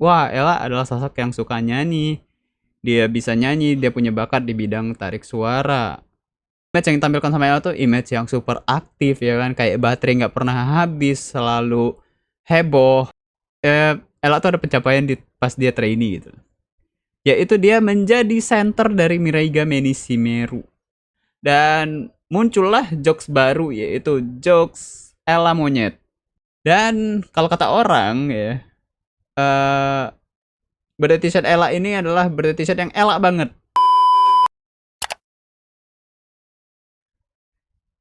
Wah, Ella adalah sosok yang suka nyanyi. Dia bisa nyanyi, dia punya bakat di bidang tarik suara. Image yang ditampilkan sama Ella tuh image yang super aktif ya kan, kayak baterai nggak pernah habis, selalu heboh. Ella tuh ada pencapaian di pas dia trainee gitu. Yaitu dia menjadi center dari Miraiga Menisimeru. Dan muncullah jokes baru yaitu jokes Ella monyet. Dan kalau kata orang ya, eh birthday t-shirt Ella ini adalah birthday t-shirt yang Ella banget.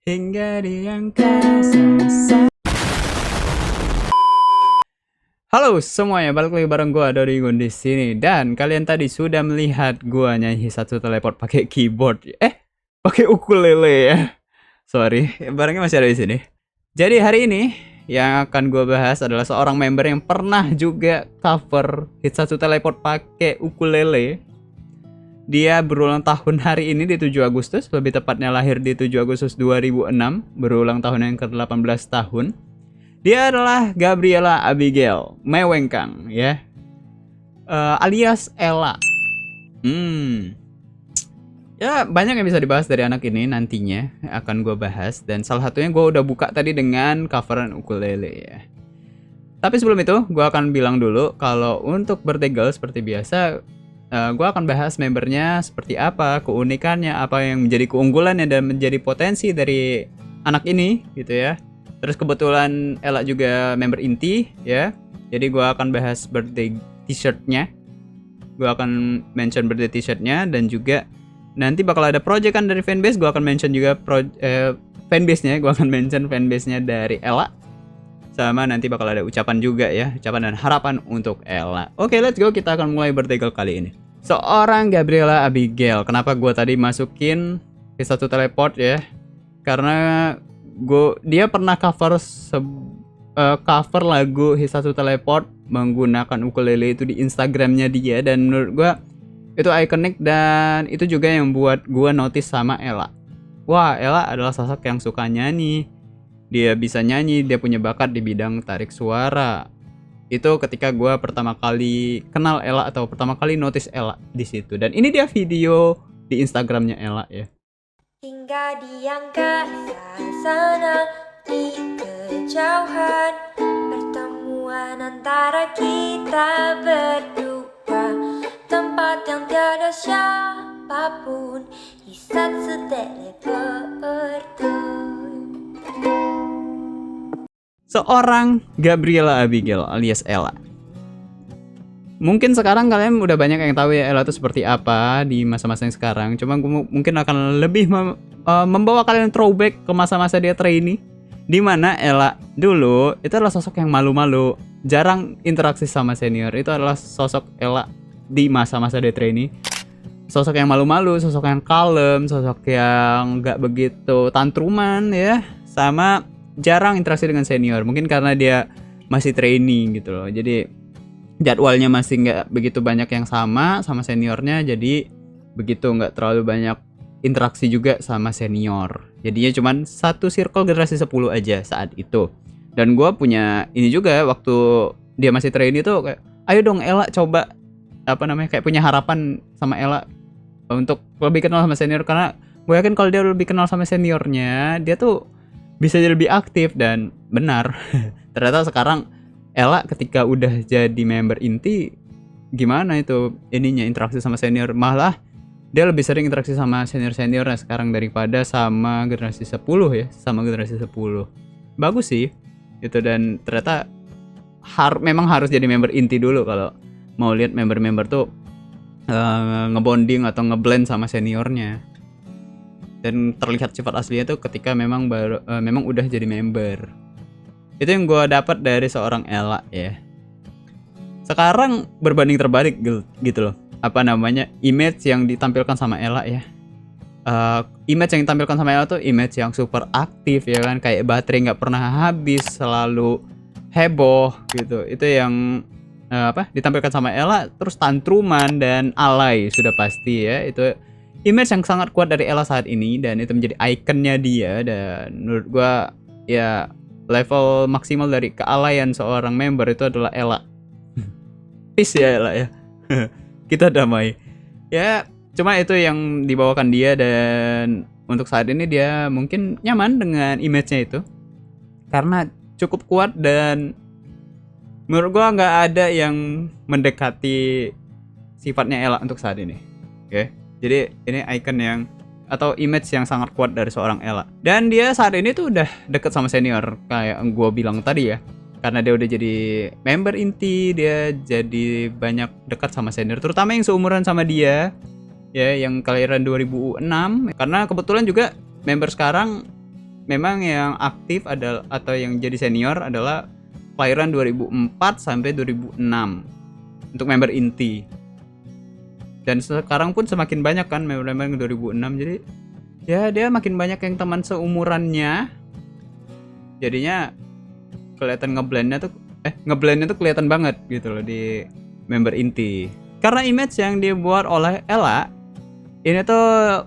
Hingga diangkat selesai. Halo semuanya, balik lagi bareng gua Dorigun di sini. Dan kalian tadi sudah melihat gua nyanyi satu teleport pakai keyboard. Pakai ukulele ya. Sorry, barangnya masih ada di sini. Jadi hari ini yang akan gua bahas adalah seorang member yang pernah juga cover hit satu teleport pakai ukulele. Dia berulang tahun hari ini di 7 Agustus, lebih tepatnya lahir di 7 Agustus 2006, berulang tahun yang ke-18 tahun. Dia adalah Gabriela Abigail Mewengkang ya, alias Ella. Ya banyak yang bisa dibahas dari anak ini nantinya akan gue bahas, dan salah satunya gue udah buka tadi dengan coveran ukulele ya. Tapi sebelum itu gue akan bilang dulu kalau untuk birthday girl seperti biasa, gue akan bahas membernya seperti apa, keunikannya, apa yang menjadi keunggulannya dan menjadi potensi dari anak ini gitu ya. Terus kebetulan Ella juga member inti ya, jadi gue akan bahas birthday t-shirtnya. Gue akan mention birthday t-shirtnya, dan juga nanti bakal ada proyekan dari fanbase. Gue akan mention juga fanbase-nya. Gue akan mention fanbase-nya dari Ella. Sama nanti bakal ada ucapan juga ya, ucapan dan harapan untuk Ella. Oke, let's go, kita akan mulai birthday girl kali ini. Seorang Gabriela Abigail. Kenapa gue tadi masukin ke satu teleport ya? Karena dia pernah cover cover lagu Hisatsu Teleport menggunakan ukulele itu di Instagramnya dia, dan menurut gue itu ikonik, dan itu juga yang buat gue notice sama Ella. Wah, Ella adalah sosok yang suka nyanyi. Dia bisa nyanyi, dia punya bakat di bidang tarik suara. Itu ketika gue pertama kali kenal Ella atau pertama kali notice Ella di situ. Dan ini dia video di Instagramnya Ella ya. Hingga di angkasa sana di kejauhan, pertemuan antara kita berdua, tempat yang tiada siapapun, Hisatsu Teleport. Seorang Gabriela Abigail alias Ella. Mungkin sekarang kalian udah banyak yang tahu ya Ella itu seperti apa di masa-masa yang sekarang. Cuma gue mungkin akan lebih membawa kalian throwback ke masa-masa dia trainee, di mana Ella dulu itu adalah sosok yang malu-malu, jarang interaksi sama senior. Itu adalah sosok Ella di masa-masa dia trainee. Sosok yang malu-malu, sosok yang kalem, sosok yang nggak begitu tantruman ya, sama jarang interaksi dengan senior. Mungkin karena dia masih trainee gitu loh. Jadi jadwalnya masih nggak begitu banyak yang sama seniornya, jadi begitu nggak terlalu banyak interaksi juga sama senior. Jadinya cuman satu circle generasi 10 aja saat itu. Dan gue punya ini juga waktu dia masih trainee tuh kayak, ayo dong Ella coba kayak punya harapan sama Ella untuk lebih kenal sama senior, karena gue yakin kalau dia lebih kenal sama seniornya dia tuh bisa jadi lebih aktif. Dan benar ternyata sekarang Ella ketika udah jadi member inti, gimana itu ininya interaksi sama senior, malah dia lebih sering interaksi sama senior-seniornya sekarang daripada sama generasi 10 ya, sama generasi 10. Bagus sih itu, dan ternyata memang harus jadi member inti dulu kalau mau lihat member-member tuh ngebonding atau ngeblend sama seniornya. Dan terlihat sifat aslinya tuh ketika memang udah jadi member. Itu yang gue dapat dari seorang Ella ya. Sekarang berbanding terbalik gitu loh. Image yang ditampilkan sama Ella ya. Image yang ditampilkan sama Ella tuh image yang super aktif ya kan, kayak baterai nggak pernah habis, selalu heboh gitu. Itu yang ditampilkan sama Ella. Terus tantruman dan alay sudah pasti ya. Itu image yang sangat kuat dari Ella saat ini, dan itu menjadi ikonnya dia. Dan menurut gue ya, level maksimal dari kealayan seorang member itu adalah Ella. peace ya lah ya. Kita damai. Ya, cuma itu yang dibawakan dia, dan untuk saat ini dia mungkin nyaman dengan image-nya itu. Karena cukup kuat, dan menurut gua nggak ada yang mendekati sifatnya Ella untuk saat ini. Oke. Jadi ini icon yang atau image yang sangat kuat dari seorang Ella. Dan dia saat ini tuh udah deket sama senior kayak gua bilang tadi ya. Karena dia udah jadi member inti, dia jadi banyak dekat sama senior, terutama yang seumuran sama dia, ya, yang kelahiran 2006. Karena kebetulan juga member sekarang memang yang aktif adalah atau yang jadi senior adalah kelahiran 2004 sampai 2006 untuk member inti. Dan sekarang pun semakin banyak kan member-member yang 2006, jadi ya dia makin banyak yang teman seumurannya. Jadinya kelihatan ngeblendnya tuh kelihatan banget gitu loh di member inti. Karena image yang dibuat oleh Ella ini tuh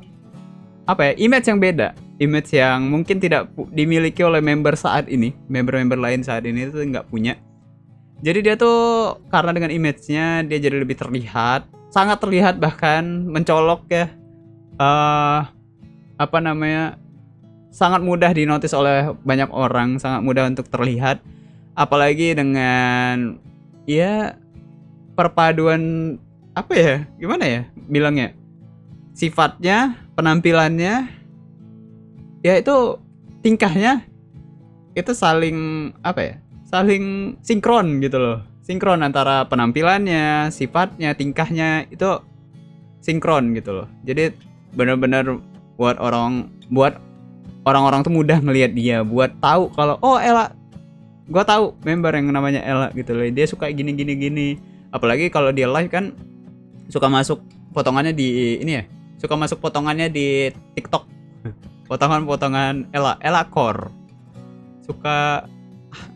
apa ya, image yang beda, image yang mungkin tidak dimiliki oleh member saat ini, member-member lain saat ini tuh nggak punya. Jadi dia tuh karena dengan image-nya dia jadi lebih terlihat, sangat terlihat, bahkan mencolok ya. Sangat mudah dinotis oleh banyak orang, sangat mudah untuk terlihat, apalagi dengan ya perpaduan apa ya, gimana ya bilangnya, sifatnya, penampilannya, ya itu tingkahnya itu saling apa ya, saling sinkron gitu loh, sinkron antara penampilannya, sifatnya, tingkahnya itu sinkron gitu loh. Jadi benar-benar buat orang-orang tuh mudah ngelihat dia, buat tahu kalau oh Ella, gua tahu member yang namanya Ella gitu loh, dia suka gini. Apalagi kalau dia live kan suka masuk potongannya di ini ya, suka masuk potongannya di TikTok, potongan Ella Core, suka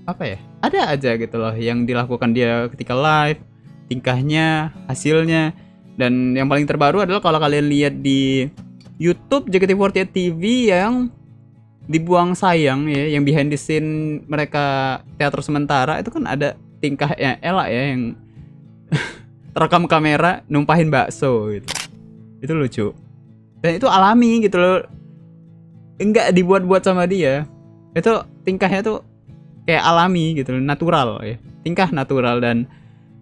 apa ya, ada aja gitu loh yang dilakukan dia ketika live, tingkahnya, hasilnya. Dan yang paling terbaru adalah kalau kalian lihat di YouTube JKT48 TV yang dibuang sayang ya, yang behind the scene mereka teater sementara, itu kan ada tingkahnya Ella ya yang terekam kamera numpahin bakso gitu. Itu lucu. Dan itu alami gitu loh. Enggak dibuat-buat sama dia. Itu tingkahnya tuh kayak alami gitu loh, natural ya. Tingkah natural, dan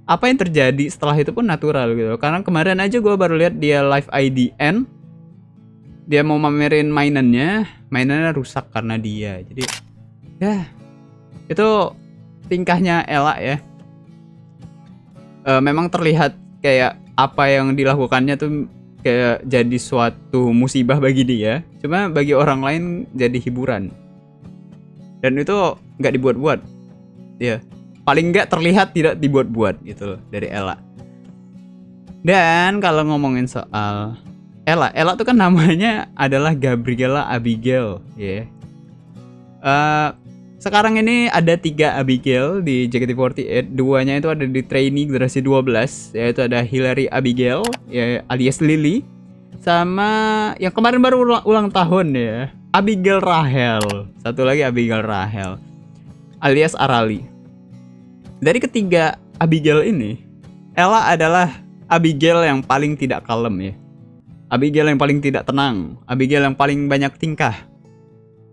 apa yang terjadi setelah itu pun natural gitu. Karena kemarin aja gue baru lihat dia live IDN. Dia mau mamerin mainannya rusak karena dia. Jadi ya itu tingkahnya Ella ya. Memang terlihat kayak apa yang dilakukannya tuh kayak jadi suatu musibah bagi dia. Cuma bagi orang lain jadi hiburan. Dan itu nggak dibuat-buat. Ya, paling nggak terlihat tidak dibuat-buat gitu loh dari Ella. Dan kalau ngomongin soal Ella tuh kan namanya adalah Gabriela Abigail ya. Sekarang ini ada 3 Abigail di JKT48. 2-nya itu ada di trainee generasi 12, yaitu ada Hilary Abigail ya, alias Lily, sama yang kemarin baru ulang tahun ya, Abigail Rahel. Satu lagi Abigail Rahel alias Arali. Dari ketiga Abigail ini, Ella adalah Abigail yang paling tidak kalem ya. Abigail yang paling tidak tenang, Abigail yang paling banyak tingkah.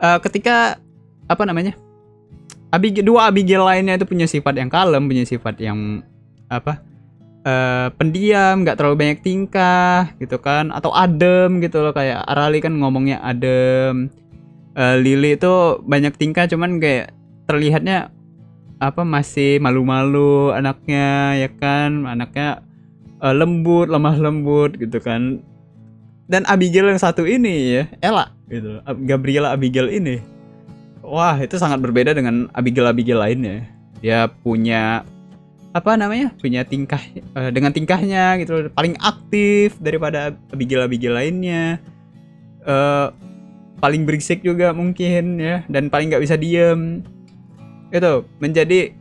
Ketika apa namanya, dua Abigail lainnya itu punya sifat yang kalem, punya sifat yang apa, pendiam, nggak terlalu banyak tingkah gitu kan, atau adem gitu loh. Kayak Arali kan ngomongnya adem, Lily itu banyak tingkah, cuman kayak terlihatnya apa, masih malu-malu anaknya ya kan, anaknya lembut, lemah lembut gitu kan. Dan Abigail yang satu ini ya, Ella gitu, Gabriela Abigail ini, wah itu sangat berbeda dengan Abigail lainnya. Dia punya apa namanya, punya tingkah, dengan tingkahnya gitu paling aktif daripada Abigail lainnya, paling berisik juga mungkin ya, dan paling nggak bisa diem. Itu menjadi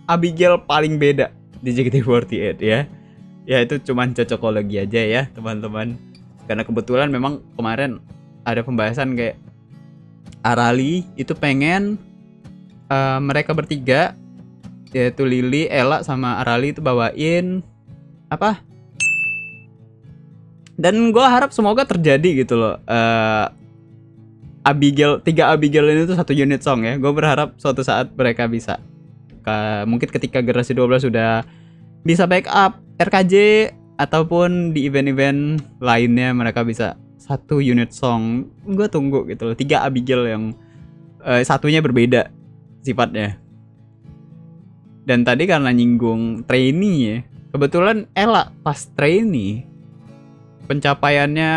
Abigail paling beda di JKT48 ya. Ya itu cuman cocokologi aja ya teman-teman. Karena kebetulan memang kemarin ada pembahasan kayak Arali itu pengen mereka bertiga yaitu Lily, Ella sama Arali itu bawain apa? Dan gue harap semoga terjadi gitu loh. Tiga Abigail ini tuh satu unit song ya. Gue berharap suatu saat mereka bisa. Mungkin ketika generasi 12 sudah bisa backup RKJ ataupun di event-event lainnya mereka bisa satu unit song. Gue tunggu gitu loh. 3 Abigail yang satunya berbeda sifatnya. Dan tadi karena nyinggung trainee ya, kebetulan Ella pas trainee pencapaiannya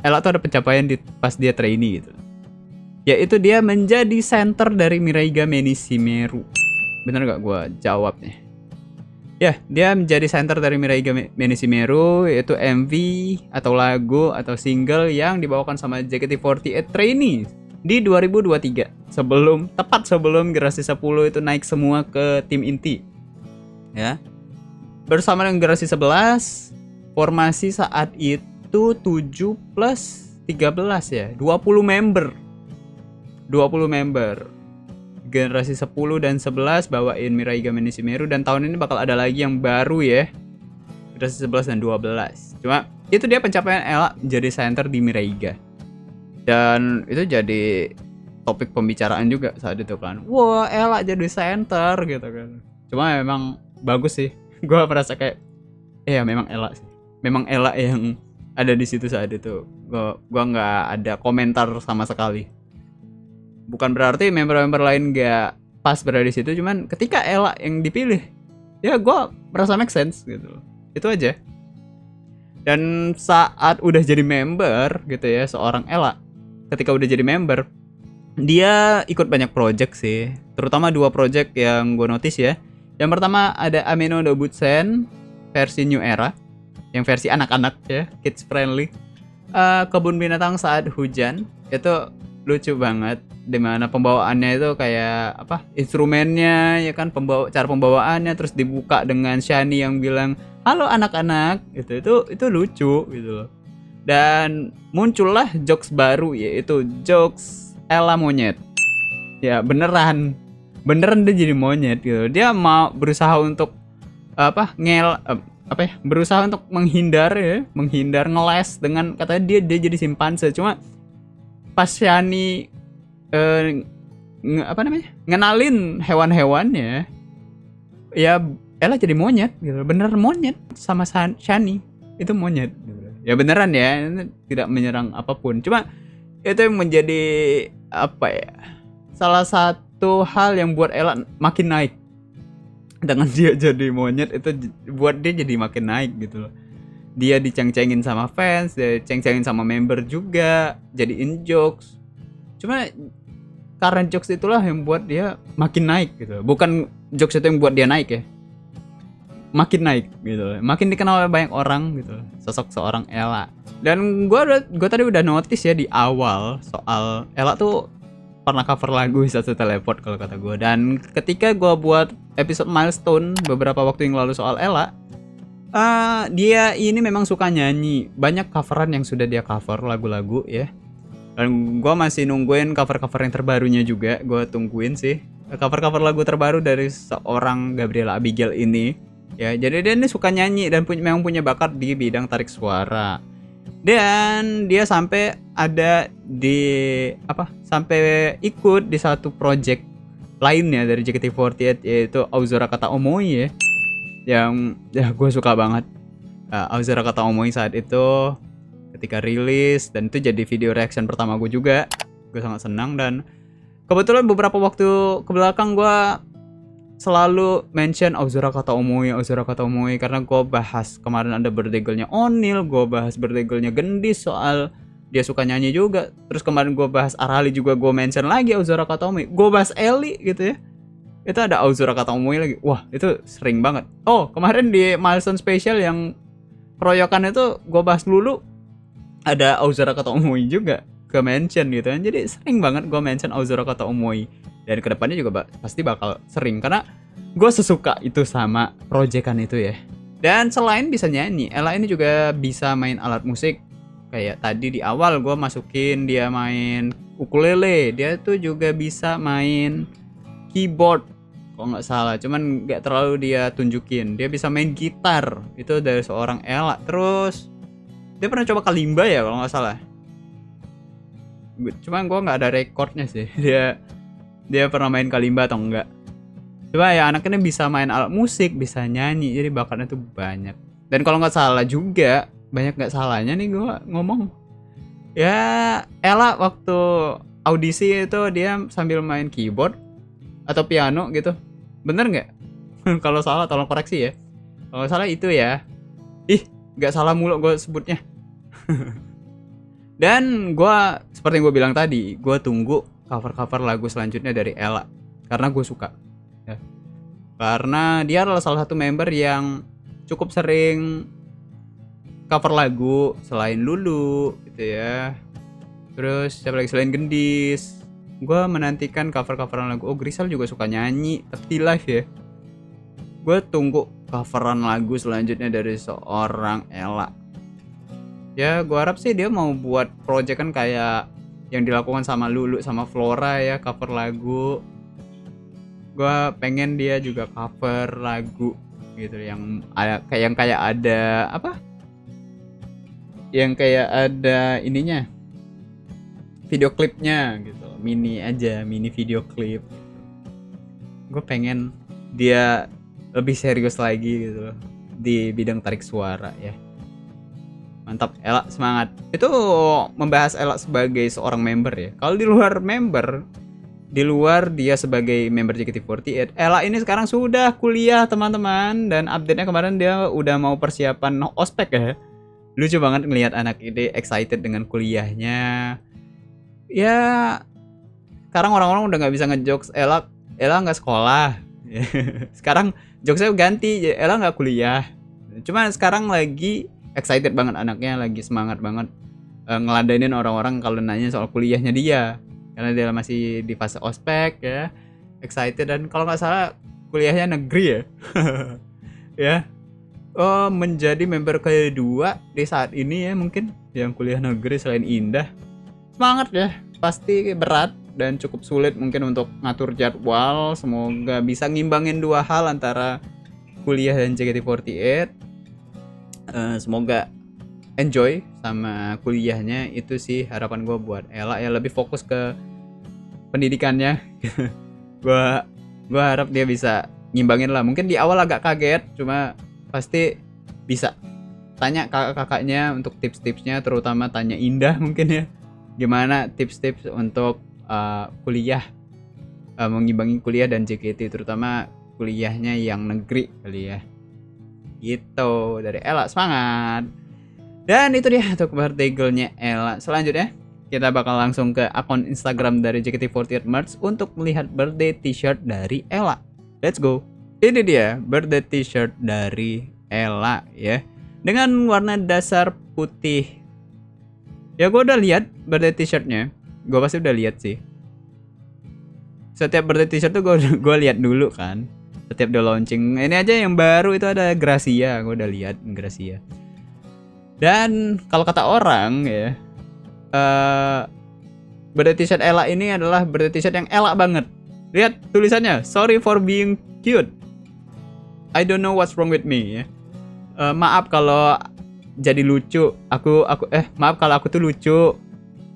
Ella tuh ada pencapaian pas dia trainee gitu. Yaitu dia menjadi center dari Miraiga Menisimeru. Bener gak gue jawabnya? Ya, dia menjadi center dari Miraiga Menisimeru, yaitu MV atau lagu atau single yang dibawakan sama JKT48 trainee di 2023, tepat sebelum generasi 10 itu naik semua ke tim inti. Ya. Bersama dengan generasi 11, formasi saat itu 7 plus 13 ya, 20 member. Generasi 10 dan 11 bawain Miraiga Menisimeru, dan tahun ini bakal ada lagi yang baru ya. Generasi 11 dan 12. Cuma itu dia pencapaian Ella jadi center di Miraiga. Dan itu jadi topik pembicaraan juga saat itu kan. Wah, Ella jadi center gitu kan. Cuma memang bagus sih. Gue merasa kayak ya memang Ella sih. Memang Ella yang ada di situ saat itu. Gue nggak ada komentar sama sekali. Bukan berarti member-member lain nggak pas berada di situ. Cuman ketika Ella yang dipilih, ya gue merasa make sense gitu. Itu aja. Dan saat udah jadi member gitu ya, seorang Ella ketika udah jadi member, dia ikut banyak project sih, terutama 2 project yang gue notice ya. Yang pertama ada Ameno Dobutsen versi New Era, yang versi anak-anak ya, kids friendly. Kebun binatang saat hujan, itu lucu banget, dimana pembawaannya itu kayak apa, instrumennya ya kan, cara pembawaannya terus dibuka dengan Shani yang bilang halo anak-anak, itu lucu gitu loh. Dan muncullah jokes baru, yaitu jokes Ella monyet. Ya beneran dia jadi monyet gitu. Dia mau berusaha untuk berusaha untuk menghindar ngeles dengan katanya dia jadi simpanse. Cuma pas Shani ngenalin hewan-hewannya, ya Ella jadi monyet gitu. Bener monyet sama Shani itu monyet gitu. Ya beneran ya, ini tidak menyerang apapun. Cuma itu yang menjadi salah satu hal yang buat Ella makin naik. Dengan dia jadi monyet itu buat dia jadi makin naik gitu loh. Dia diceng-cengin sama fans, dia ceng-cengin sama member juga, jadiin jokes. Cuma karena jokes itulah yang buat dia makin naik gitu. Bukan jokes itu yang buat dia naik ya. Makin naik gitu, makin dikenal oleh banyak orang gitu, sosok seorang Ella. Dan gue tadi udah notice ya di awal soal Ella tuh pernah cover lagu Satu Teleport kalau kata gue. Dan ketika gue buat episode milestone beberapa waktu yang lalu soal Ella, dia ini memang suka nyanyi, banyak coveran yang sudah dia cover lagu-lagu ya. Dan gue masih nungguin cover-cover yang terbarunya juga, gue tungguin sih cover-cover lagu terbaru dari seorang Gabriela Abigail ini. Ya, jadi dia ini suka nyanyi dan memang punya bakat di bidang tarik suara. Dan dia sampai ikut di satu project lainnya dari JKT48, yaitu Aozora Kata Omoi ya. Yang ya gue suka banget. Aozora Kata Omoi saat itu ketika rilis, dan itu jadi video reaction pertama gue juga. Gue sangat senang, dan kebetulan beberapa waktu kebelakang gue selalu mention Aozora Kata Omoi karena gue bahas kemarin ada birthday girl-nya Onil, gue bahas birthday girl-nya Gendis soal dia suka nyanyi juga. Terus kemarin gue bahas Arali juga, gue mention lagi Aozora Kata Omoi. Gue bahas Ellie gitu ya, itu ada Aozora Kata Omoi lagi. Wah, itu sering banget. Oh, kemarin di milestone special yang keroyokan itu gue bahas dulu, ada Aozora Kata Omoi juga ke mention gitu kan. Jadi sering banget gue mention Aozora Kata Omoi. Dan kedepannya juga pasti bakal sering, karena gue sesuka itu sama proyekan itu ya. Dan selain bisa nyanyi, Ella ini juga bisa main alat musik. Kayak tadi di awal gue masukin dia main ukulele, dia tuh juga bisa main keyboard. kalau nggak salah, cuman nggak terlalu dia tunjukin. Dia bisa main gitar, itu dari seorang Ella. Terus dia pernah coba kalimba ya kalau nggak salah. Cuman gue nggak ada recordnya sih. Dia pernah main kalimba atau enggak. Coba ya anaknya bisa main alat musik, bisa nyanyi, jadi bakatnya tuh banyak. Dan kalau nggak salah juga, banyak nggak salahnya nih gue ngomong. Ya Ella waktu audisi itu dia sambil main keyboard atau piano gitu. Bener nggak? Kalau salah tolong koreksi ya. Kalau salah itu ya. Ih, nggak salah mulu gue sebutnya. Dan gue seperti yang gue bilang tadi, gue tunggu cover-cover lagu selanjutnya dari Ella karena gue suka. Ya. Karena dia adalah salah satu member yang cukup sering cover lagu selain Lulu gitu ya. Terus siapa lagi selain Gendis. Gue menantikan cover-coveran lagu. Oh, Grisel juga suka nyanyi tapi live ya. Gue tunggu coveran lagu selanjutnya dari seorang Ella. Ya gue harap sih dia mau buat project kan kayak yang dilakukan sama Lulu sama Flora ya, cover lagu. Gue pengen dia juga cover lagu gitu yang kayak ada apa? Yang kayak ada ininya, video klipnya gitu, mini video klip. Gue pengen dia lebih serius lagi gitu di bidang tarik suara ya. Mantap, Ella semangat. Itu membahas Ella sebagai seorang member ya. Kalau di luar member, di luar dia sebagai member JKT48, Ella ini sekarang sudah kuliah teman-teman. Dan update-nya kemarin dia udah mau persiapan ospek ya. Lucu banget ngelihat anak ini excited dengan kuliahnya. Ya sekarang orang-orang udah gak bisa ngejokes Ella gak sekolah. Sekarang jokesnya ganti, Ella gak kuliah. Cuma sekarang lagi excited banget anaknya, lagi semangat banget ngeladenin orang-orang kalau nanya soal kuliahnya dia. Karena dia masih di fase ospek ya, excited. Dan kalau nggak salah kuliahnya negeri ya. Ya, menjadi member kedua di saat ini ya mungkin yang kuliah negeri selain Indah. Semangat ya, pasti berat dan cukup sulit mungkin untuk ngatur jadwal. Semoga bisa ngimbangin dua hal antara kuliah dan JKT48. Semoga enjoy sama kuliahnya, itu sih harapan gue buat Ella ya, lebih fokus ke pendidikannya. gue harap dia bisa ngimbangin lah. Mungkin di awal agak kaget, cuma pasti bisa. Tanya kakak-kakaknya untuk tips-tipsnya, terutama tanya Indah mungkin ya, gimana tips-tips untuk kuliah, mengimbangi kuliah dan JKT, terutama kuliahnya yang negeri kali ya. Gitu dari Ella, semangat. Dan itu dia untuk birthday girl-nya Ella. Selanjutnya kita bakal langsung ke akun Instagram dari JKT48 Merch untuk melihat birthday t-shirt dari Ella. Let's go. Ini dia birthday t-shirt dari Ella ya, dengan warna dasar putih. Ya gue udah lihat birthday t-shirtnya, gue pasti udah lihat sih. Setiap birthday t-shirt tuh gue lihat dulu kan. Setiap dia launching. Ini aja yang baru itu ada Gracia, gue udah lihat Gracia. Dan kalau kata orang ya, birthday t-shirt Ella ini adalah birthday t-shirt yang Ella banget. Lihat tulisannya, sorry for being cute, I don't know what's wrong with me ya. Maaf kalau jadi lucu. Maaf kalau aku tuh lucu.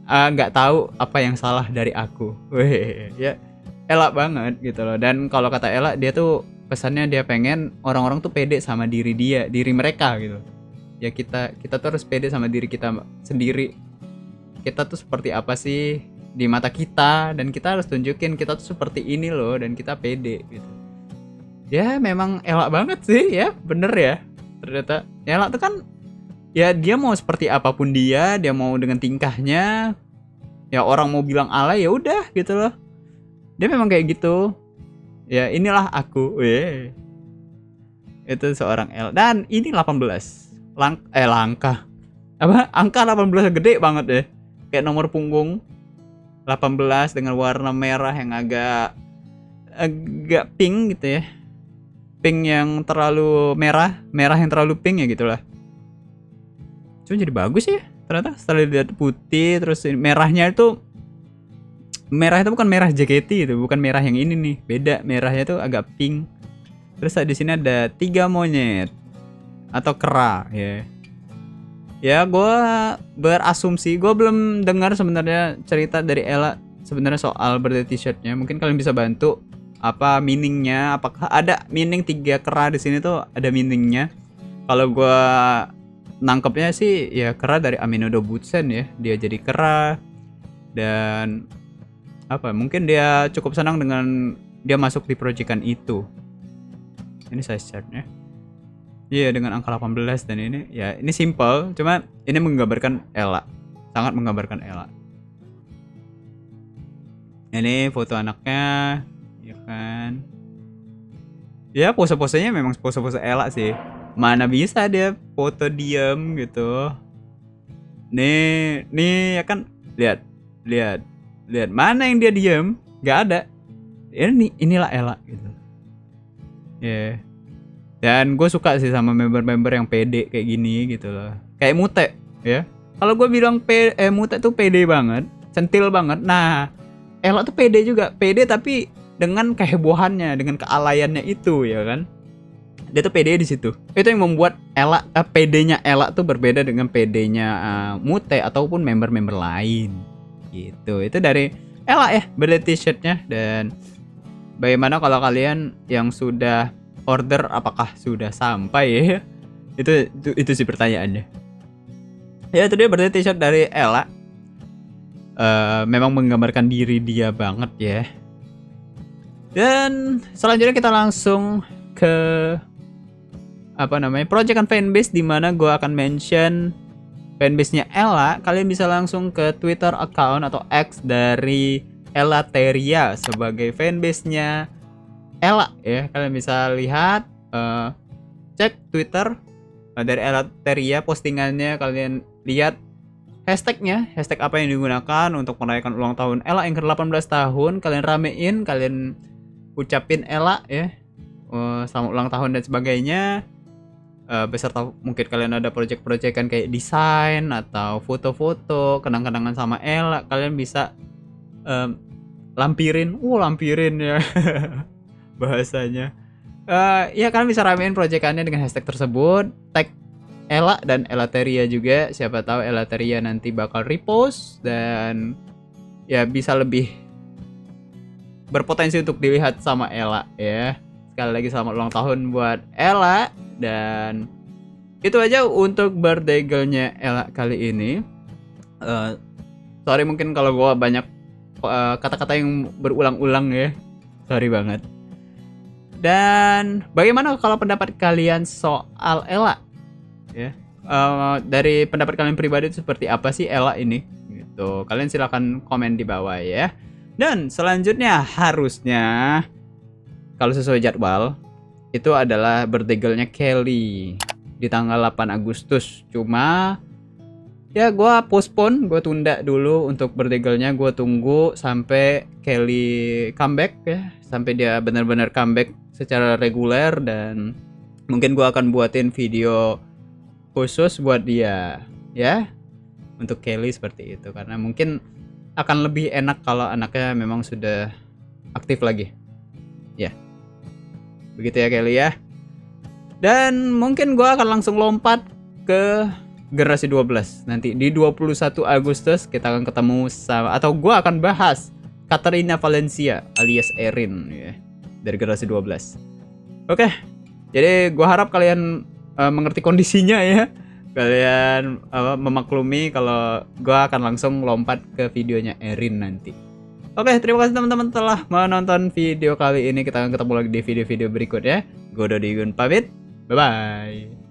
Nggak tahu apa yang salah dari aku. Weh, ya. Ella banget gitu loh. Dan kalau kata Ella, dia tuh pesannya dia pengen orang-orang tuh pede sama diri mereka gitu. Ya kita tuh harus pede sama diri kita sendiri. Kita tuh seperti apa sih di mata kita, dan kita harus tunjukin kita tuh seperti ini loh, dan kita pede gitu. Ya memang Ella banget sih ya, bener ya. Ternyata Ella tuh kan ya dia mau seperti apapun dia mau dengan tingkahnya. Ya orang mau bilang alay ya udah gitu loh. Dia memang kayak gitu. Ya inilah aku. Itu seorang Ella. Dan ini 18. Langkah. Apa? Angka 18 gede banget ya. Kayak nomor punggung 18 dengan warna merah yang agak pink gitu ya. Pink yang terlalu merah yang terlalu pink ya gitulah. Cuma jadi bagus ya ternyata setelah dilihat putih terus merahnya itu merah itu bukan merah JKT, itu bukan merah yang ini nih, beda, merahnya tuh agak pink. Terus di sini ada 3 monyet atau kera ya. Ya gue berasumsi, gue belum dengar sebenarnya cerita dari Ella sebenarnya soal birthday t-shirtnya. Mungkin kalian bisa bantu apa meaningnya, apakah ada meaning 3 kera di sini tuh ada meaningnya. Kalau gue nangkepnya sih ya kera dari Aminodo Butsen ya, dia jadi kera. Dan apa, mungkin dia cukup senang dengan dia masuk di proyekan itu. Ini size chartnya. Iya, dengan angka 18 dan ini ya ini simple, cuma ini menggambarkan Ella. Sangat menggambarkan Ella. Ini foto anaknya, ya kan. Ya pose-posenya memang pose-pose Ella sih. Mana bisa dia foto diam gitu. Nih ya kan, lihat. Mana yang dia diam? Gak ada. Inilah Ella gitu. Ya. Yeah. Dan gue suka sih sama member-member yang pede kayak gini gitu loh. Kayak Mute ya. Kalau gue bilang Mute tuh pede banget, centil banget. Nah, Ella tuh pede juga. Pede tapi dengan kehebohannya, dengan kealayannya itu ya kan. Dia tuh pede di situ. Itu yang membuat Ella pedenya Ella tuh berbeda dengan pedenya Mute ataupun member-member lain. Gitu. Itu dari Ella ya, birthday t-shirtnya. Dan bagaimana kalau kalian yang sudah order apakah sudah sampai ya? Itu sih pertanyaannya. Ya itu dia birthday t-shirt dari Ella. Memang menggambarkan diri dia banget ya. Dan selanjutnya kita langsung ke proyekan fanbase, di mana gue akan mention fanbase-nya Ella. Kalian bisa langsung ke Twitter account atau X dari Elateria sebagai fanbase-nya Ella ya. Kalian bisa lihat, cek Twitter dari Elateria, postingannya kalian lihat hashtagnya, hashtag apa yang digunakan untuk merayakan ulang tahun Ella yang ke-18 tahun. Kalian ramein, kalian ucapin Ella ya, selamat ulang tahun dan sebagainya. Beserta mungkin kalian ada project-projectan kayak desain atau foto-foto kenang-kenangan sama Ella, kalian bisa lampirin ya bahasanya. Ya kalian bisa ramein proyekannya dengan hashtag tersebut, tag Ella dan Elateria juga. Siapa tahu Elateria nanti bakal repost dan ya bisa lebih berpotensi untuk dilihat sama Ella ya. Sekali lagi selamat ulang tahun buat Ella. Dan itu aja untuk birthday girl-nya Ella kali ini. Sorry mungkin kalau gue banyak kata-kata yang berulang-ulang ya, sorry banget. Dan bagaimana kalau pendapat kalian soal Ella ya? Dari pendapat kalian pribadi itu seperti apa sih Ella ini gitu? Kalian silahkan komen di bawah ya. Dan selanjutnya harusnya kalau sesuai jadwal itu adalah birthday girl-nya Kelly di tanggal 8 Agustus. Cuma ya gue postpone, gue tunda dulu untuk birthday girl-nya. Gue tunggu sampai Kelly comeback ya, sampai dia benar-benar comeback secara reguler. Dan mungkin gue akan buatin video khusus buat dia ya, untuk Kelly seperti itu. Karena mungkin akan lebih enak kalau anaknya memang sudah aktif lagi ya. Begitu ya Kelly ya. Dan mungkin gue akan langsung lompat ke generasi 12. Nanti di 21 Agustus kita akan ketemu sama, atau gue akan bahas Katarina Valencia alias Erin ya, dari generasi 12. Oke. Jadi gue harap kalian mengerti kondisinya ya. Kalian memaklumi kalau gue akan langsung lompat ke videonya Erin nanti. Oke, terima kasih teman-teman telah menonton video kali ini. Kita akan ketemu lagi di video-video berikutnya. Gue Dodi Gun pamit. Bye-bye.